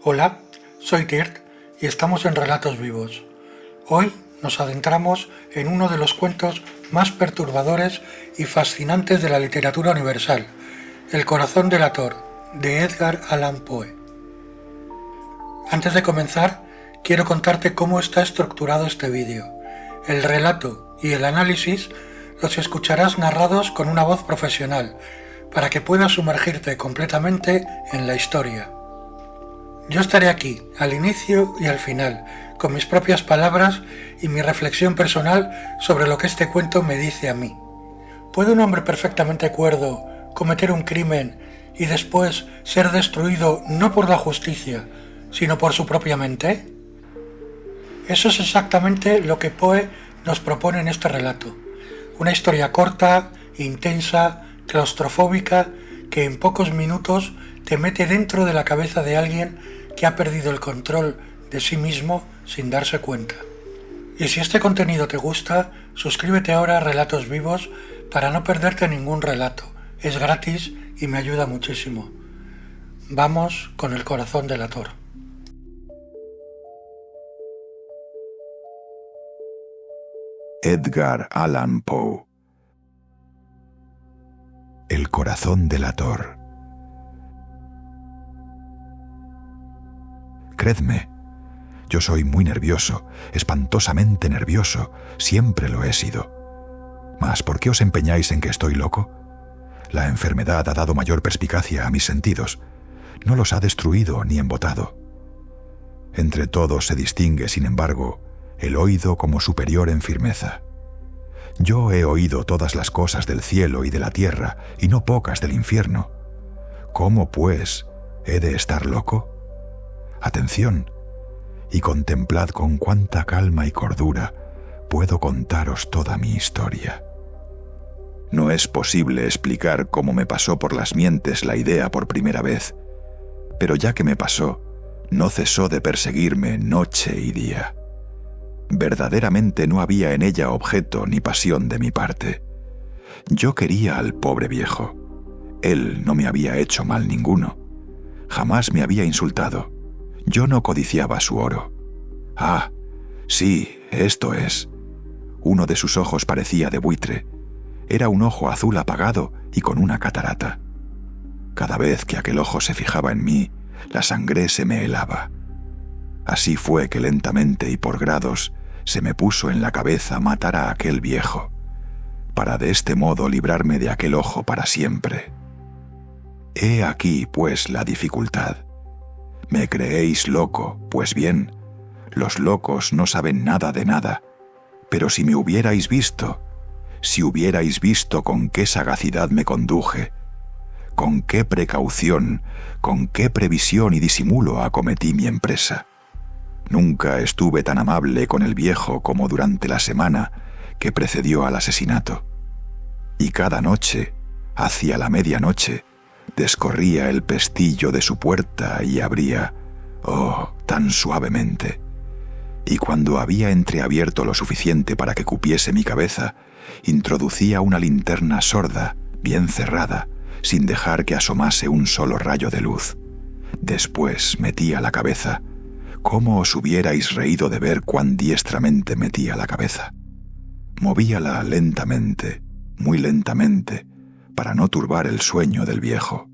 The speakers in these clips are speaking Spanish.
Hola, soy Tirt y estamos en Relatos Vivos. Hoy nos adentramos en uno de los cuentos más perturbadores y fascinantes de la literatura universal, El corazón delator, de Edgar Allan Poe. Antes de comenzar, quiero contarte cómo está estructurado este vídeo. El relato y el análisis los escucharás narrados con una voz profesional, para que puedas sumergirte completamente en la historia. Yo estaré aquí, al inicio y al final, con mis propias palabras y mi reflexión personal sobre lo que este cuento me dice a mí. ¿Puede un hombre perfectamente cuerdo cometer un crimen y después ser destruido no por la justicia, sino por su propia mente? Eso es exactamente lo que Poe nos propone en este relato. Una historia corta, intensa, claustrofóbica, que en pocos minutos te mete dentro de la cabeza de alguien que ha perdido el control de sí mismo sin darse cuenta. Y si este contenido te gusta, suscríbete ahora a Relatos Vivos para no perderte ningún relato. Es gratis y me ayuda muchísimo. Vamos con El corazón delator. Edgar Allan Poe. El corazón delator. Creedme, yo soy muy nervioso, espantosamente nervioso, siempre lo he sido. Mas, ¿por qué os empeñáis en que estoy loco? La enfermedad ha dado mayor perspicacia a mis sentidos, no los ha destruido ni embotado. Entre todos se distingue, sin embargo, el oído como superior en firmeza. Yo he oído todas las cosas del cielo y de la tierra, y no pocas del infierno. ¿Cómo, pues, he de estar loco? Atención, y contemplad con cuánta calma y cordura puedo contaros toda mi historia. No es posible explicar cómo me pasó por las mientes la idea por primera vez, pero ya que me pasó, no cesó de perseguirme noche y día. Verdaderamente no había en ella objeto ni pasión de mi parte. Yo quería al pobre viejo. Él no me había hecho mal ninguno. Jamás me había insultado. Yo no codiciaba su oro. Ah, sí, esto es. Uno de sus ojos parecía de buitre. Era un ojo azul apagado y con una catarata. Cada vez que aquel ojo se fijaba en mí, la sangre se me helaba. Así fue que lentamente y por grados se me puso en la cabeza matar a aquel viejo, para de este modo librarme de aquel ojo para siempre. He aquí, pues, la dificultad. ¿Me creéis loco? Pues bien, los locos no saben nada de nada, pero si me hubierais visto, si hubierais visto con qué sagacidad me conduje, con qué precaución, con qué previsión y disimulo acometí mi empresa. Nunca estuve tan amable con el viejo como durante la semana que precedió al asesinato. Y cada noche, hacia la medianoche, descorría el pestillo de su puerta y abría, oh, tan suavemente. Y cuando había entreabierto lo suficiente para que cupiese mi cabeza, introducía una linterna sorda, bien cerrada, sin dejar que asomase un solo rayo de luz. Después metía la cabeza. ¿Cómo os hubierais reído de ver cuán diestramente metía la cabeza? Movíala lentamente, muy lentamente, para no turbar el sueño del viejo.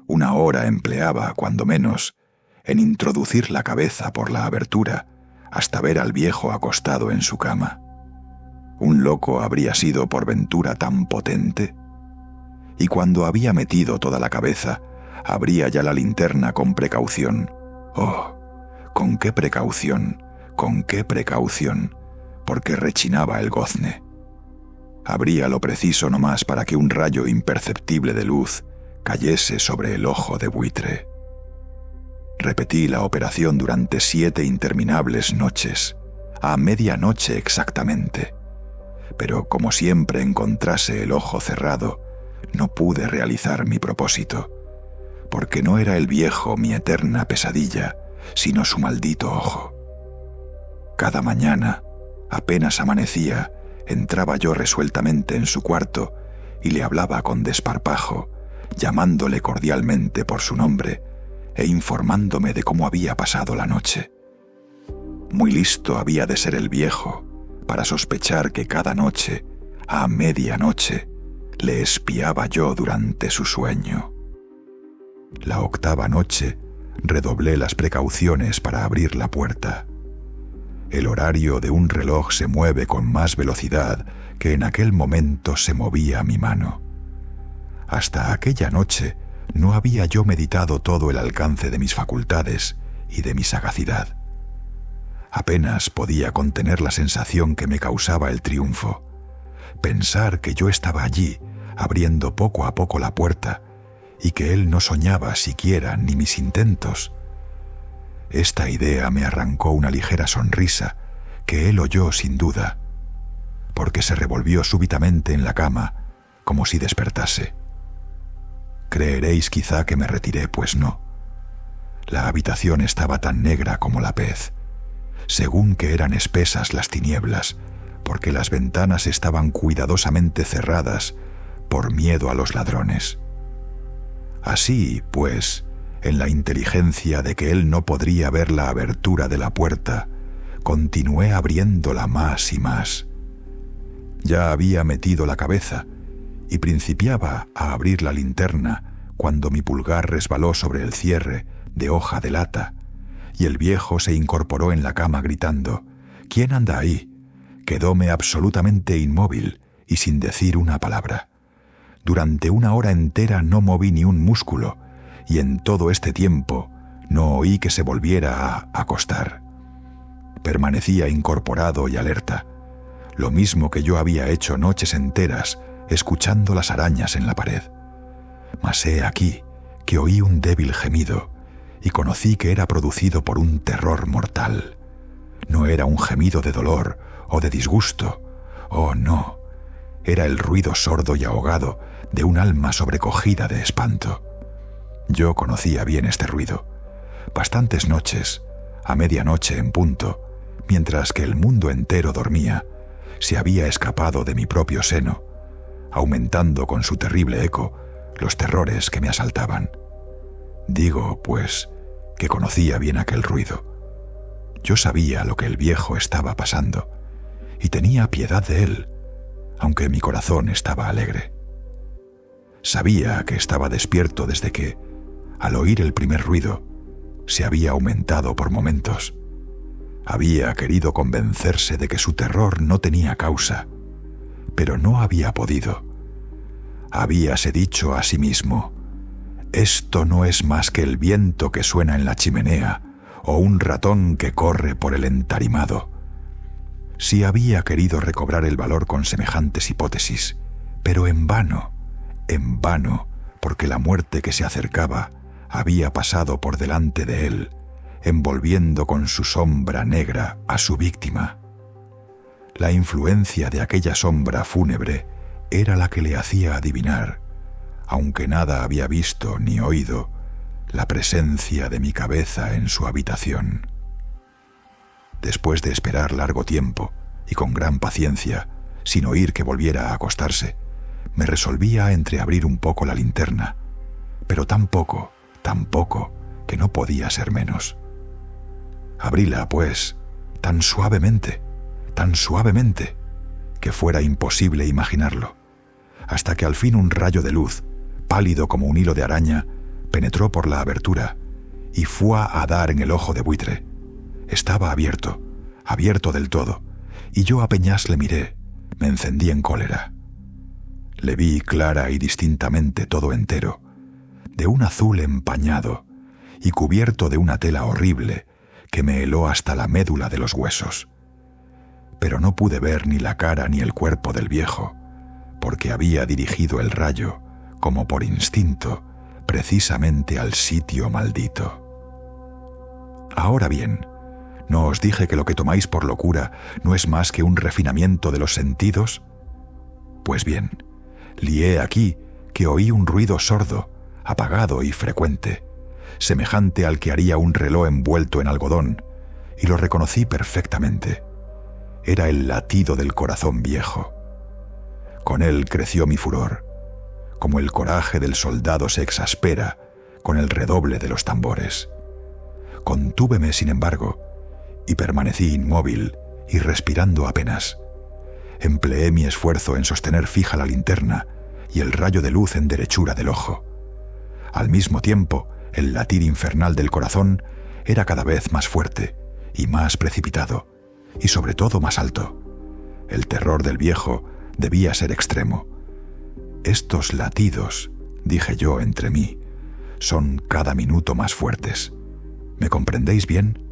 Una hora empleaba, cuando menos, en introducir la cabeza por la abertura hasta ver al viejo acostado en su cama. ¿Un loco habría sido por ventura tan potente? Y cuando había metido toda la cabeza, abría ya la linterna con precaución. ¡Oh! ¿Con qué precaución? ¿Con qué precaución? Porque rechinaba el gozne. Abría lo preciso nomás para que un rayo imperceptible de luz cayese sobre el ojo de buitre. Repetí la operación durante 7 interminables noches, a medianoche exactamente. Pero como siempre encontrase el ojo cerrado, no pude realizar mi propósito, porque no era el viejo mi eterna pesadilla, sino su maldito ojo. Cada mañana, apenas amanecía, entraba yo resueltamente en su cuarto y le hablaba con desparpajo, llamándole cordialmente por su nombre, e informándome de cómo había pasado la noche. Muy listo había de ser el viejo para sospechar que cada noche, a medianoche, le espiaba yo durante su sueño. La 8ª noche redoblé las precauciones para abrir la puerta. El horario de un reloj se mueve con más velocidad que en aquel momento se movía mi mano. Hasta aquella noche no había yo meditado todo el alcance de mis facultades y de mi sagacidad. Apenas podía contener la sensación que me causaba el triunfo. Pensar que yo estaba allí, abriendo poco a poco la puerta, y que él no soñaba siquiera ni mis intentos. Esta idea me arrancó una ligera sonrisa que él oyó sin duda, porque se revolvió súbitamente en la cama, como si despertase. Creeréis quizá que me retiré, pues no. La habitación estaba tan negra como la pez, según que eran espesas las tinieblas, porque las ventanas estaban cuidadosamente cerradas por miedo a los ladrones. Así, pues, en la inteligencia de que él no podría ver la abertura de la puerta, continué abriéndola más y más. Ya había metido la cabeza y principiaba a abrir la linterna cuando mi pulgar resbaló sobre el cierre de hoja de lata y el viejo se incorporó en la cama gritando: «¿Quién anda ahí?». Quedóme absolutamente inmóvil y sin decir una palabra. Durante 1 hora entera no moví ni un músculo, y en todo este tiempo no oí que se volviera a acostar. Permanecía incorporado y alerta, lo mismo que yo había hecho noches enteras escuchando las arañas en la pared. Mas he aquí que oí un débil gemido y conocí que era producido por un terror mortal. No era un gemido de dolor o de disgusto, oh no, era el ruido sordo y ahogado de un alma sobrecogida de espanto. Yo conocía bien este ruido. Bastantes noches, a medianoche en punto, mientras que el mundo entero dormía, se había escapado de mi propio seno, aumentando con su terrible eco los terrores que me asaltaban. Digo, pues, que conocía bien aquel ruido. Yo sabía lo que el viejo estaba pasando, y tenía piedad de él, aunque mi corazón estaba alegre. Sabía que estaba despierto desde que, al oír el primer ruido, se había aumentado por momentos. Había querido convencerse de que su terror no tenía causa, pero no había podido. Habíase dicho a sí mismo: «Esto no es más que el viento que suena en la chimenea o un ratón que corre por el entarimado». Sí había querido recobrar el valor con semejantes hipótesis, pero en vano, porque la muerte que se acercaba había pasado por delante de él, envolviendo con su sombra negra a su víctima. La influencia de aquella sombra fúnebre era la que le hacía adivinar, aunque nada había visto ni oído, la presencia de mi cabeza en su habitación. Después de esperar largo tiempo y con gran paciencia, sin oír que volviera a acostarse, me resolvía a entreabrir un poco la linterna, pero tan poco, que no podía ser menos. Abríla, pues, tan suavemente, que fuera imposible imaginarlo, hasta que al fin un rayo de luz, pálido como un hilo de araña, penetró por la abertura y fue a dar en el ojo de buitre. Estaba abierto del todo, y yo apenas le miré, me encendí en cólera. Le vi clara y distintamente todo entero, de un azul empañado y cubierto de una tela horrible que me heló hasta la médula de los huesos. Pero no pude ver ni la cara ni el cuerpo del viejo, porque había dirigido el rayo, como por instinto, precisamente al sitio maldito. Ahora bien, ¿no os dije que lo que tomáis por locura no es más que un refinamiento de los sentidos? Pues bien, lié aquí que oí un ruido sordo, apagado y frecuente, semejante al que haría un reloj envuelto en algodón, y lo reconocí perfectamente. Era el latido del corazón viejo. Con él creció mi furor, como el coraje del soldado se exaspera con el redoble de los tambores. Contúveme, sin embargo, y permanecí inmóvil y respirando apenas. Empleé mi esfuerzo en sostener fija la linterna y el rayo de luz en derechura del ojo. Al mismo tiempo, el latir infernal del corazón era cada vez más fuerte y más precipitado, y sobre todo más alto. El terror del viejo debía ser extremo. Estos latidos, dije yo entre mí, son cada minuto más fuertes. ¿Me comprendéis bien?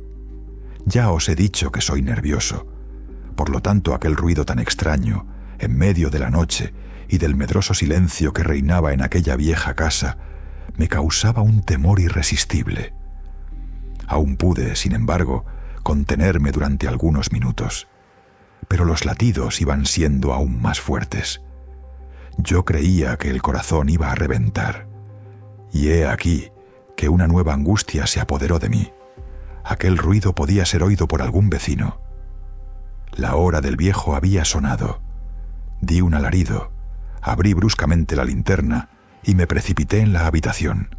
Ya os he dicho que soy nervioso. Por lo tanto, aquel ruido tan extraño, en medio de la noche y del medroso silencio que reinaba en aquella vieja casa, me causaba un temor irresistible. Aún pude, sin embargo, contenerme durante algunos minutos, pero los latidos iban siendo aún más fuertes. Yo creía que el corazón iba a reventar, y he aquí que una nueva angustia se apoderó de mí. Aquel ruido podía ser oído por algún vecino. La hora del viejo había sonado. Di un alarido, abrí bruscamente la linterna y me precipité en la habitación.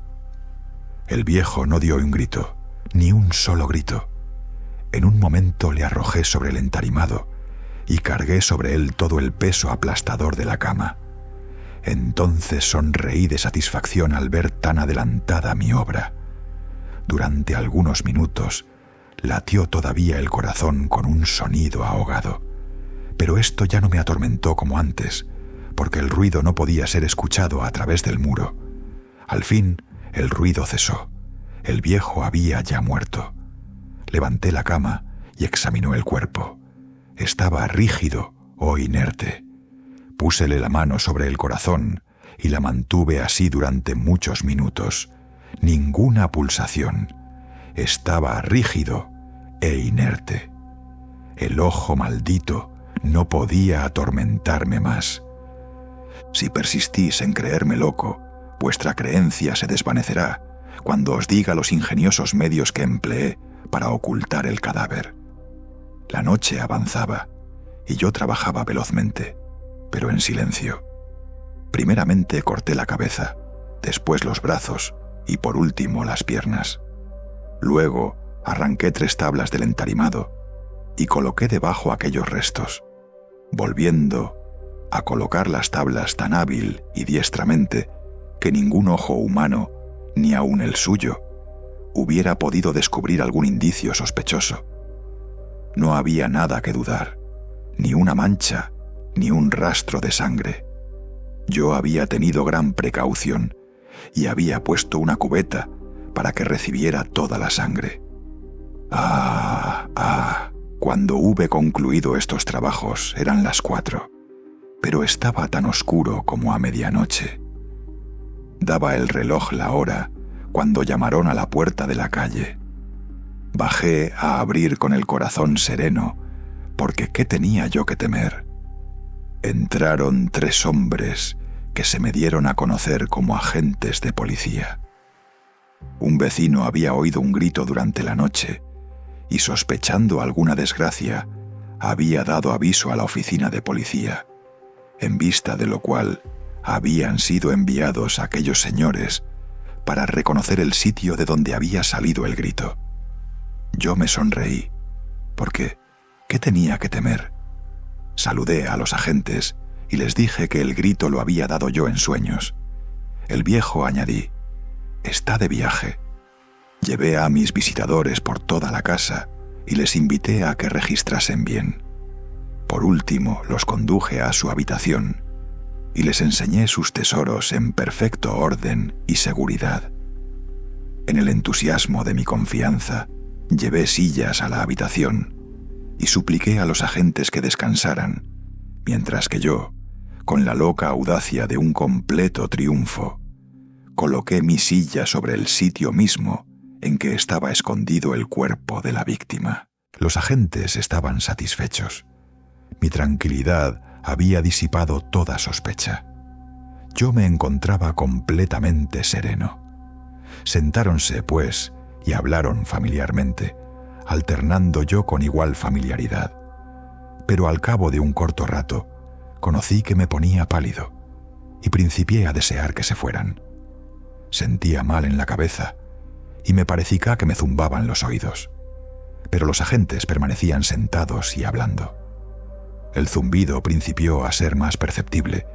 El viejo no dio un grito, ni un solo grito. En un momento le arrojé sobre el entarimado y cargué sobre él todo el peso aplastador de la cama. Entonces sonreí de satisfacción al ver tan adelantada mi obra. Durante algunos minutos latió todavía el corazón con un sonido ahogado, pero esto ya no me atormentó como antes, porque el ruido no podía ser escuchado a través del muro. Al fin, el ruido cesó. El viejo había ya muerto. Levanté la cama y examiné el cuerpo. Estaba rígido o inerte. Púsele la mano sobre el corazón y la mantuve así durante muchos minutos. Ninguna pulsación. Estaba rígido e inerte. El ojo maldito no podía atormentarme más. Si persistís en creerme loco, vuestra creencia se desvanecerá cuando os diga los ingeniosos medios que empleé para ocultar el cadáver. La noche avanzaba y yo trabajaba velozmente, pero en silencio. Primeramente corté la cabeza, después los brazos y por último las piernas. Luego arranqué 3 tablas del entarimado y coloqué debajo aquellos restos, volviendo a colocar las tablas tan hábil y diestramente que ningún ojo humano, ni aun el suyo, hubiera podido descubrir algún indicio sospechoso. No había nada que dudar, ni una mancha, ni un rastro de sangre. Yo había tenido gran precaución y había puesto una cubeta para que recibiera toda la sangre. Cuando hube concluido estos trabajos eran las 4, pero estaba tan oscuro como a medianoche. Daba el reloj la hora cuando llamaron a la puerta de la calle. Bajé a abrir con el corazón sereno, porque ¿qué tenía yo que temer? Entraron 3 hombres que se me dieron a conocer como agentes de policía. Un vecino había oído un grito durante la noche y, sospechando alguna desgracia, había dado aviso a la oficina de policía, en vista de lo cual habían sido enviados aquellos señores para reconocer el sitio de donde había salido el grito. Yo me sonreí, porque ¿qué tenía que temer? Saludé a los agentes y les dije que el grito lo había dado yo en sueños. El viejo, añadí, está de viaje. Llevé a mis visitadores por toda la casa y les invité a que registrasen bien. Por último, los conduje a su habitación y les enseñé sus tesoros en perfecto orden y seguridad. En el entusiasmo de mi confianza, llevé sillas a la habitación y supliqué a los agentes que descansaran, mientras que yo, con la loca audacia de un completo triunfo, coloqué mi silla sobre el sitio mismo en que estaba escondido el cuerpo de la víctima. Los agentes estaban satisfechos. Mi tranquilidad había disipado toda sospecha. Yo me encontraba completamente sereno. Sentáronse, pues, y hablaron familiarmente, alternando yo con igual familiaridad. Pero al cabo de un corto rato, conocí que me ponía pálido y principié a desear que se fueran. Sentía mal en la cabeza y me parecía que me zumbaban los oídos. Pero los agentes permanecían sentados y hablando. El zumbido principió a ser más perceptible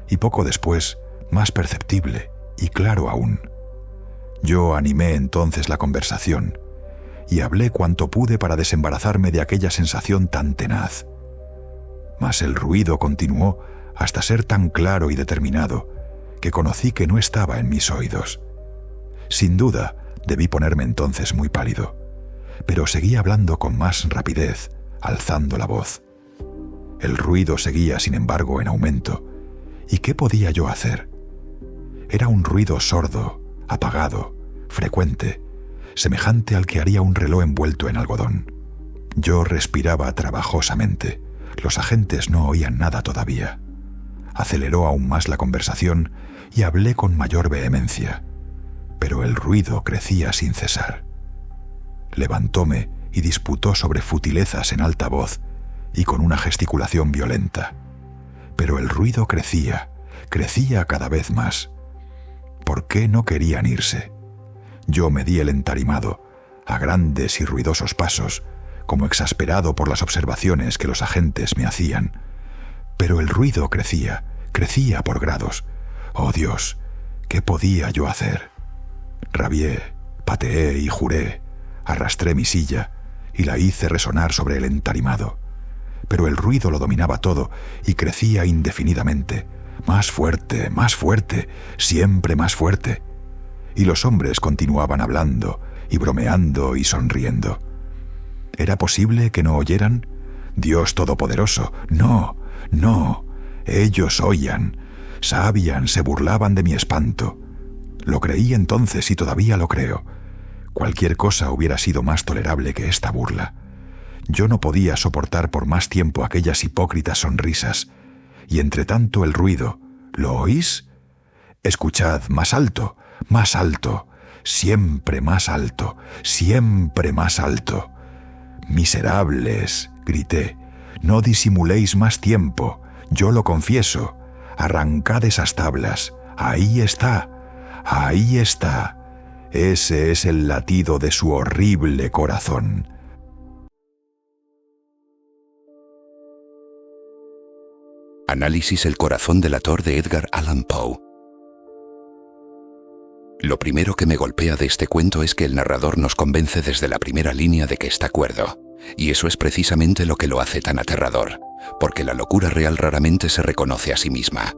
y poco después más perceptible y claro aún. Yo animé entonces la conversación y hablé cuanto pude para desembarazarme de aquella sensación tan tenaz. Mas el ruido continuó hasta ser tan claro y determinado que conocí que no estaba en mis oídos. Sin duda, debí ponerme entonces muy pálido, pero seguí hablando con más rapidez, alzando la voz. El ruido seguía, sin embargo, en aumento. ¿Y qué podía yo hacer? Era un ruido sordo, apagado, frecuente, semejante al que haría un reloj envuelto en algodón. Yo respiraba trabajosamente. Los agentes no oían nada todavía. Aceleró aún más la conversación y hablé con mayor vehemencia, pero el ruido crecía sin cesar. Levantóme y disputó sobre futilezas en alta voz y con una gesticulación violenta. Pero el ruido crecía cada vez más. ¿Por qué no querían irse? Yo me di el entarimado, a grandes y ruidosos pasos, como exasperado por las observaciones que los agentes me hacían. Pero el ruido crecía por grados. ¡Oh Dios! ¿Qué podía yo hacer? Rabié, pateé y juré, arrastré mi silla y la hice resonar sobre el entarimado. Pero el ruido lo dominaba todo y crecía indefinidamente, más fuerte, siempre más fuerte. Y los hombres continuaban hablando y bromeando y sonriendo. ¿Era posible que no oyeran? Dios Todopoderoso, no, ellos oían, sabían, se burlaban de mi espanto. Lo creí entonces y todavía lo creo. Cualquier cosa hubiera sido más tolerable que esta burla. Yo no podía soportar por más tiempo aquellas hipócritas sonrisas. Y entre tanto el ruido, ¿lo oís? Escuchad, más alto, siempre más alto, siempre más alto. Miserables, grité, no disimuléis más tiempo, yo lo confieso. Arrancad esas tablas, ahí está. Ese es el latido de su horrible corazón. Análisis El corazón delator de Edgar Allan Poe. Lo primero que me golpea de este cuento es que el narrador nos convence desde la primera línea de que está cuerdo, y eso es precisamente lo que lo hace tan aterrador, porque la locura real raramente se reconoce a sí misma.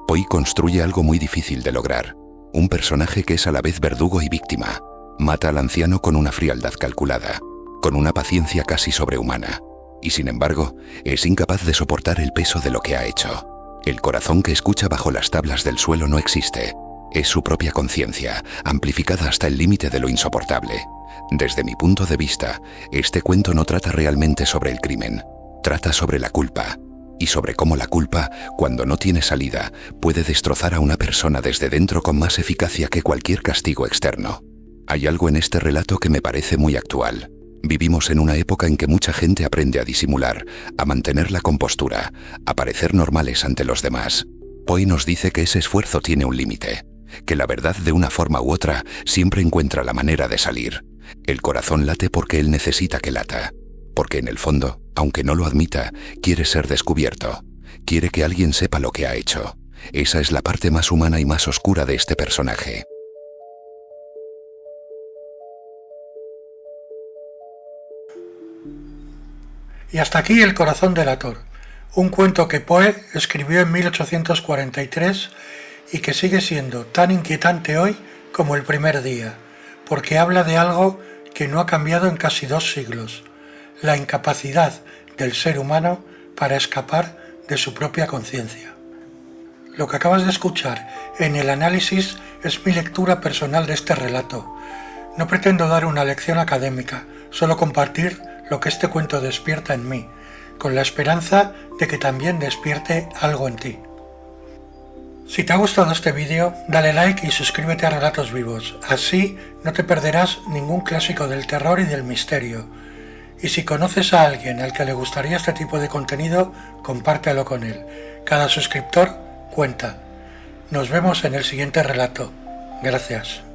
Poe construye algo muy difícil de lograr, un personaje que es a la vez verdugo y víctima. Mata al anciano con una frialdad calculada, con una paciencia casi sobrehumana, y sin embargo, es incapaz de soportar el peso de lo que ha hecho. El corazón que escucha bajo las tablas del suelo no existe. Es su propia conciencia, amplificada hasta el límite de lo insoportable. Desde mi punto de vista, este cuento no trata realmente sobre el crimen, trata sobre la culpa, y sobre cómo la culpa, cuando no tiene salida, puede destrozar a una persona desde dentro con más eficacia que cualquier castigo externo. Hay algo en este relato que me parece muy actual. Vivimos en una época en que mucha gente aprende a disimular, a mantener la compostura, a parecer normales ante los demás. Poe nos dice que ese esfuerzo tiene un límite, que la verdad de una forma u otra siempre encuentra la manera de salir. El corazón late porque él necesita que lata, porque en el fondo, aunque no lo admita, quiere ser descubierto, quiere que alguien sepa lo que ha hecho. Esa es la parte más humana y más oscura de este personaje. Y hasta aquí El corazón delator, un cuento que Poe escribió en 1843 y que sigue siendo tan inquietante hoy como el primer día, porque habla de algo que no ha cambiado en casi 2 siglos, la incapacidad del ser humano para escapar de su propia conciencia. Lo que acabas de escuchar en el análisis es mi lectura personal de este relato. No pretendo dar una lección académica, solo compartir lo que este cuento despierta en mí, con la esperanza de que también despierte algo en ti. Si te ha gustado este vídeo, dale like y suscríbete a Relatos Vivos, así no te perderás ningún clásico del terror y del misterio. Y si conoces a alguien al que le gustaría este tipo de contenido, compártelo con él. Cada suscriptor cuenta. Nos vemos en el siguiente relato. Gracias.